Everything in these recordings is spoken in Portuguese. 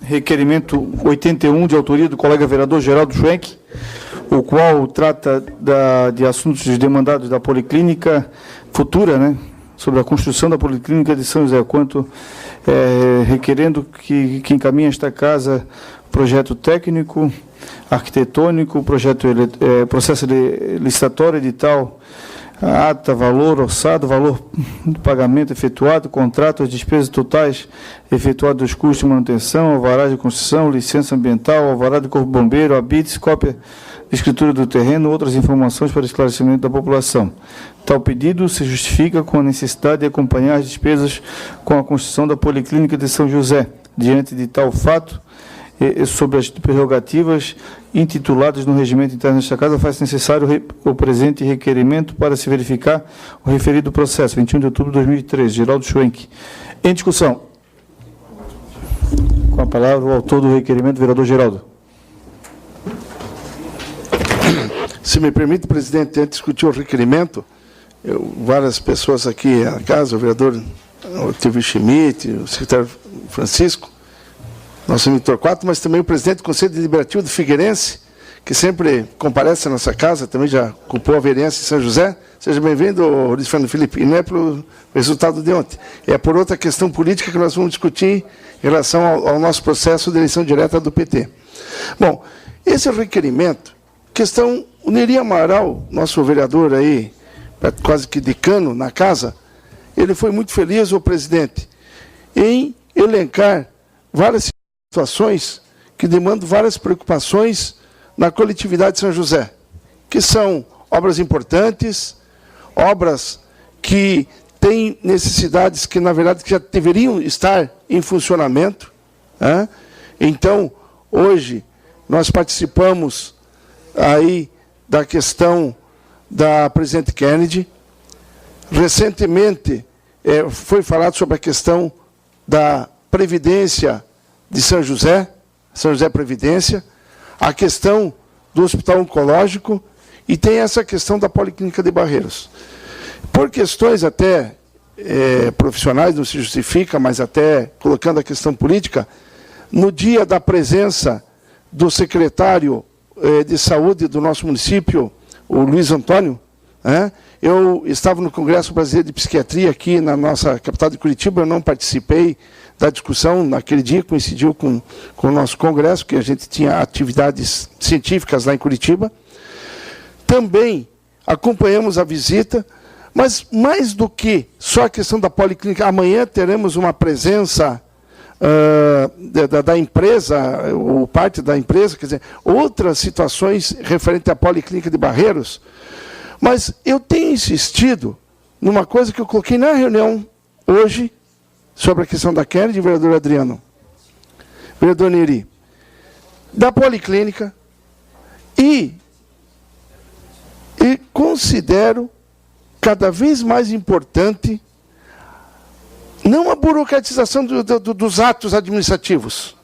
requerimento 81, de autoria do colega vereador Geraldo Schwenk, o qual trata de assuntos demandados da Policlínica futura, né, sobre a construção da Policlínica de São José, quanto requerendo que encaminhe esta casa projeto técnico, arquitetônico, processo de licitatório, edital, ata, valor, orçado, valor do pagamento efetuado, contrato, as despesas totais efetuadas dos custos de manutenção, alvará de construção, licença ambiental, alvará do corpo bombeiro, habites, cópia de escritura do terreno, outras informações para esclarecimento da população. Tal pedido se justifica com a necessidade de acompanhar as despesas com a construção da Policlínica de São José. Diante de tal fato, sobre as prerrogativas intituladas no regimento interno desta casa, faz necessário o presente requerimento para se verificar o referido processo, 21 de outubro de 2013, Geraldo Schwenk. Em discussão. Com a palavra o autor do requerimento, vereador Geraldo. Se me permite, presidente, antes de discutir o requerimento, várias pessoas aqui na casa, o vereador Otávio Schmidt, o secretário Francisco, nosso amigo Torquato, mas também o presidente do Conselho Deliberativo do Figueirense, que sempre comparece à nossa casa, também já ocupou a vereança em São José. Seja bem-vindo, Luiz Fernando Felipe. E não é pelo resultado de ontem, é por outra questão política que nós vamos discutir em relação ao nosso processo de eleição direta do PT. Bom, esse requerimento, questão, o Neri Amaral, nosso vereador aí, quase que decano na casa, ele foi muito feliz, o presidente, em elencar várias situações que demandam várias preocupações na coletividade de São José, que são obras importantes, obras que têm necessidades que, na verdade, já deveriam estar em funcionamento. Né? Então, hoje, nós participamos aí da questão da presidente Kennedy. Recentemente, foi falado sobre a questão da Previdência de São José Previdência, a questão do Hospital Oncológico e tem essa questão da Policlínica de Barreiros. Por questões até profissionais, não se justifica, mas até colocando a questão política, no dia da presença do secretário de Saúde do nosso município, o Luiz Antônio, eu estava no Congresso Brasileiro de Psiquiatria aqui na nossa capital de Curitiba, eu não participei da discussão, naquele dia coincidiu com o nosso congresso, que a gente tinha atividades científicas lá em Curitiba. Também acompanhamos a visita, mas mais do que só a questão da Policlínica, amanhã teremos uma presença da empresa, ou parte da empresa, quer dizer, outras situações referentes à Policlínica de Barreiros, mas eu tenho insistido numa coisa que eu coloquei na reunião hoje, sobre a questão da Kennedy, vereador Adriano, vereador Neri, da Policlínica, e considero cada vez mais importante não a burocratização dos atos administrativos,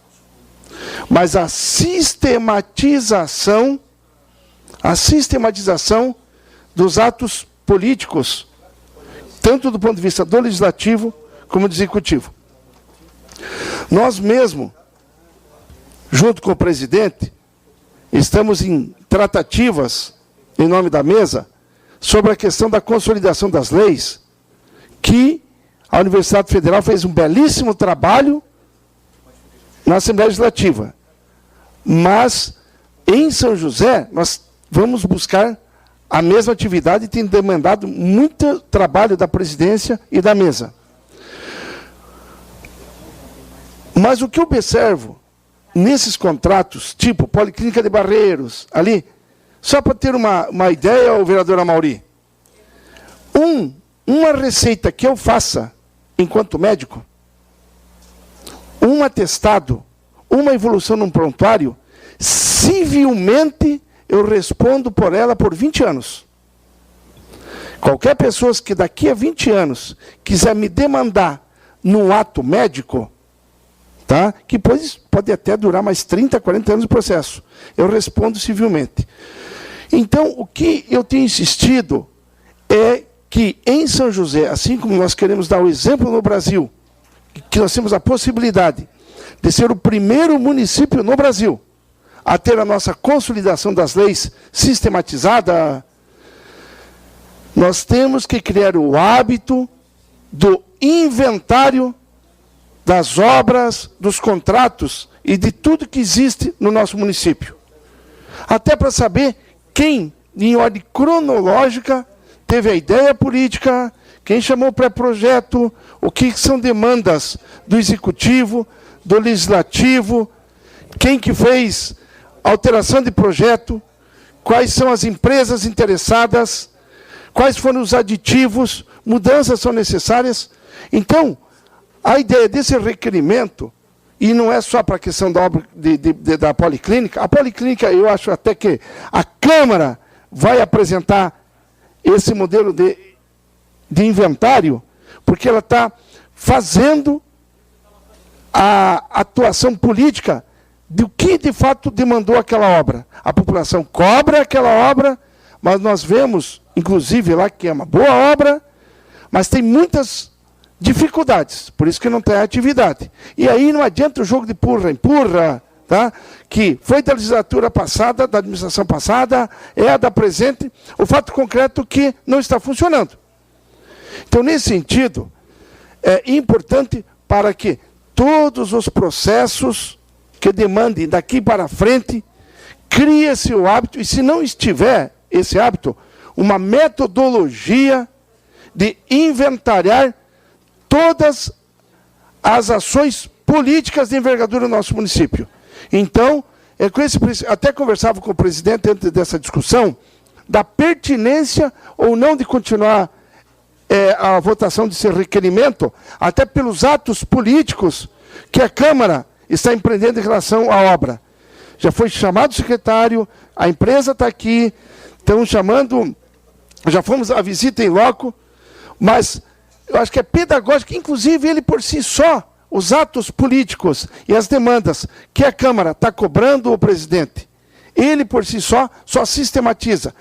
mas a sistematização dos atos políticos, tanto do ponto de vista do legislativo como do executivo. Nós mesmo, junto com o presidente, estamos em tratativas, em nome da mesa, sobre a questão da consolidação das leis, que a Universidade Federal fez um belíssimo trabalho na Assembleia Legislativa. Mas, em São José, nós vamos buscar a mesma atividade e tem demandado muito trabalho da presidência e da mesa. Mas o que eu observo nesses contratos, tipo Policlínica de Barreiros, ali, só para ter uma ideia, o vereador Amauri, uma receita que eu faça enquanto médico, um atestado, uma evolução num prontuário, civilmente eu respondo por ela por 20 anos. Qualquer pessoa que daqui a 20 anos quiser me demandar num ato médico, tá? Que pode até durar mais 30, 40 anos de processo, eu respondo civilmente. Então, o que eu tenho insistido é que em São José, assim como nós queremos dar o exemplo no Brasil, que nós temos a possibilidade de ser o primeiro município no Brasil a ter a nossa consolidação das leis sistematizada, nós temos que criar o hábito do inventário das obras, dos contratos e de tudo que existe no nosso município. Até para saber quem, em ordem cronológica, teve a ideia política, quem chamou o pré-projeto, o que são demandas do executivo, do legislativo, quem que fez alteração de projeto, quais são as empresas interessadas, quais foram os aditivos, mudanças são necessárias. Então, a ideia desse requerimento, e não é só para a questão da obra da Policlínica, a Policlínica, eu acho até que a Câmara vai apresentar esse modelo de inventário, porque ela está fazendo a atuação política do que de fato demandou aquela obra. A população cobra aquela obra, mas nós vemos, inclusive lá, que é uma boa obra, mas tem muitas dificuldades, por isso que não tem atividade. E aí não adianta o jogo de empurra, tá? Que foi da legislatura passada, da administração passada, é a da presente, o fato concreto que não está funcionando. Então, nesse sentido, é importante para que todos os processos que demandem daqui para frente, crie-se o hábito, e se não estiver esse hábito, uma metodologia de inventariar todas as ações políticas de envergadura do nosso município. Então, até conversava com o presidente antes dessa discussão, da pertinência ou não de continuar a votação desse requerimento, até pelos atos políticos que a Câmara está empreendendo em relação à obra. Já foi chamado o secretário, a empresa está aqui, estão chamando, já fomos à visita em loco, mas eu acho que é pedagógico, inclusive ele por si só, os atos políticos e as demandas que a Câmara está cobrando o presidente, ele por si só sistematiza.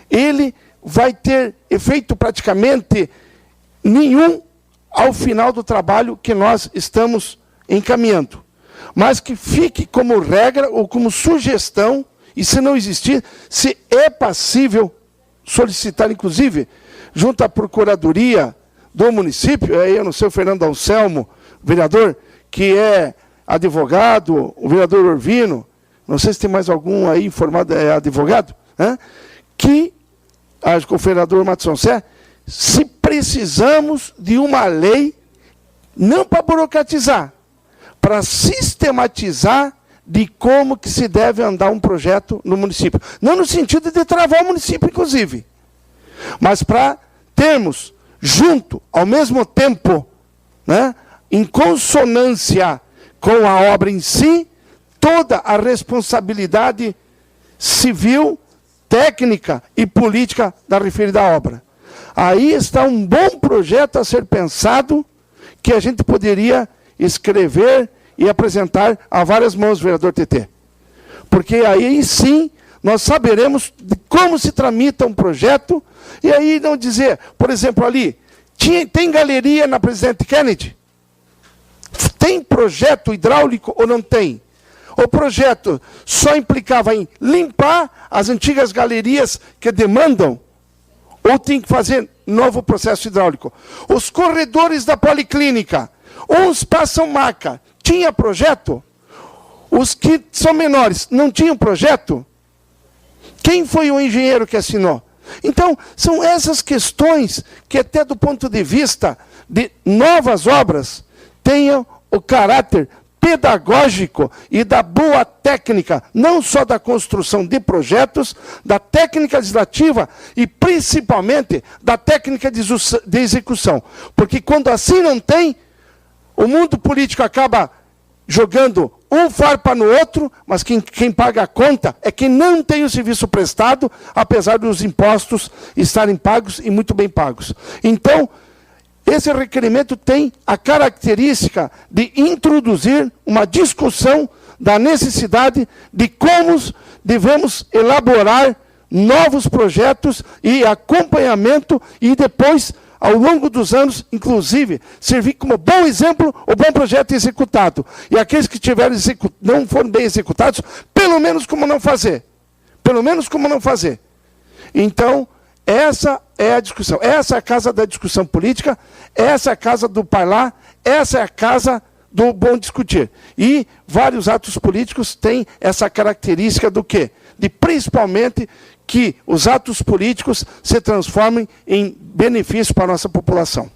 Ele vai ter efeito praticamente nenhum ao final do trabalho que nós estamos encaminhando. Mas que fique como regra ou como sugestão, e se não existir, se é passível solicitar, inclusive, junto à Procuradoria do município, aí eu não sei, o Fernando Anselmo, vereador, que é advogado, o vereador Orvino, não sei se tem mais algum aí informado, advogado, né? Que, acho que o vereador Matson Sé, se precisamos de uma lei, não para burocratizar, para sistematizar de como que se deve andar um projeto no município. Não no sentido de travar o município, inclusive, mas para termos junto, ao mesmo tempo, né, em consonância com a obra em si, toda a responsabilidade civil, técnica e política da referida obra. Aí está um bom projeto a ser pensado, que a gente poderia escrever e apresentar a várias mãos, vereador TT. Porque aí sim nós saberemos de como se tramita um projeto, e aí não dizer, por exemplo, ali, tem galeria na Presidente Kennedy? Tem projeto hidráulico ou não tem? O projeto só implicava em limpar as antigas galerias que demandam, ou tem que fazer novo processo hidráulico? Os corredores da Policlínica, uns passam maca, tinha projeto? Os que são menores não tinham projeto? Quem foi o engenheiro que assinou? Então, são essas questões que até do ponto de vista de novas obras tenham o caráter pedagógico e da boa técnica, não só da construção de projetos, da técnica legislativa e principalmente da técnica de execução. Porque quando assim não tem, o mundo político acaba jogando um farpa no outro, mas quem paga a conta é quem não tem o serviço prestado, apesar dos impostos estarem pagos e muito bem pagos. Então, esse requerimento tem a característica de introduzir uma discussão da necessidade de como devemos elaborar novos projetos e acompanhamento e depois ao longo dos anos, inclusive, servir como bom exemplo o bom projeto executado. E aqueles que não foram bem executados, pelo menos como não fazer. Pelo menos como não fazer. Então, essa é a discussão. Essa é a casa da discussão política, essa é a casa do parlar, essa é a casa do bom discutir. E vários atos políticos têm essa característica do quê? De principalmente que os atos políticos se transformem em benefício para a nossa população.